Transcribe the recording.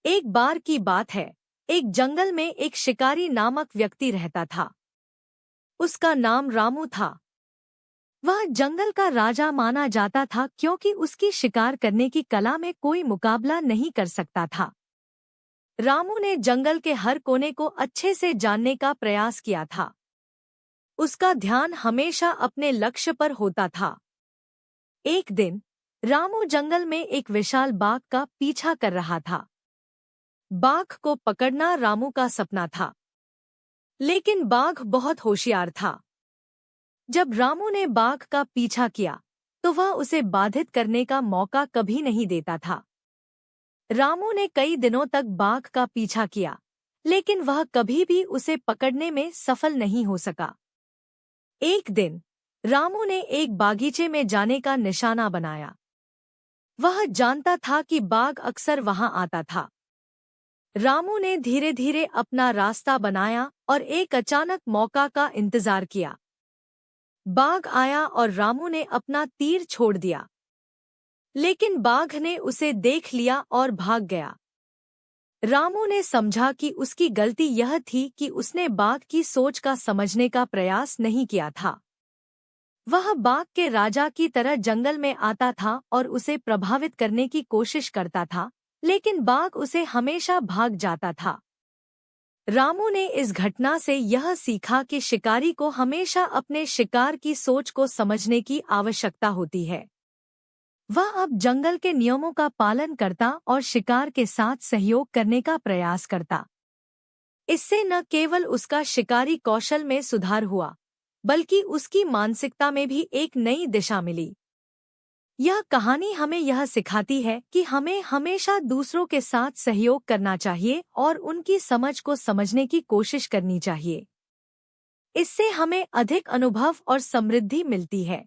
एक बार की बात है, एक जंगल में एक शिकारी नामक व्यक्ति रहता था। उसका नाम रामू था। वह जंगल का राजा माना जाता था क्योंकि उसकी शिकार करने की कला में कोई मुकाबला नहीं कर सकता था। रामू ने जंगल के हर कोने को अच्छे से जानने का प्रयास किया था। उसका ध्यान हमेशा अपने लक्ष्य पर होता था। एक दिन रामू जंगल में एक विशाल बाघ का पीछा कर रहा था। बाघ को पकड़ना रामू का सपना था, लेकिन बाघ बहुत होशियार था। जब रामू ने बाघ का पीछा किया तो वह उसे बाधित करने का मौका कभी नहीं देता था। रामू ने कई दिनों तक बाघ का पीछा किया, लेकिन वह कभी भी उसे पकड़ने में सफल नहीं हो सका। एक दिन रामू ने एक बागीचे में जाने का निशाना बनाया। वह जानता था कि बाघ अक्सर वहां आता था। रामू ने धीरे धीरे अपना रास्ता बनाया और एक अचानक मौका का इंतजार किया। बाघ आया और रामू ने अपना तीर छोड़ दिया, लेकिन बाघ ने उसे देख लिया और भाग गया। रामू ने समझा कि उसकी गलती यह थी कि उसने बाघ की सोच का समझने का प्रयास नहीं किया था। वह बाघ के राजा की तरह जंगल में आता था और उसे प्रभावित करने की कोशिश करता था, लेकिन बाघ उसे हमेशा भाग जाता था। रामू ने इस घटना से यह सीखा कि शिकारी को हमेशा अपने शिकार की सोच को समझने की आवश्यकता होती है। वह अब जंगल के नियमों का पालन करता और शिकार के साथ सहयोग करने का प्रयास करता। इससे न केवल उसका शिकारी कौशल में सुधार हुआ, बल्कि उसकी मानसिकता में भी एक नई दिशा मिली। यह कहानी हमें यह सिखाती है कि हमें हमेशा दूसरों के साथ सहयोग करना चाहिए और उनकी समझ को समझने की कोशिश करनी चाहिए। इससे हमें अधिक अनुभव और समृद्धि मिलती है।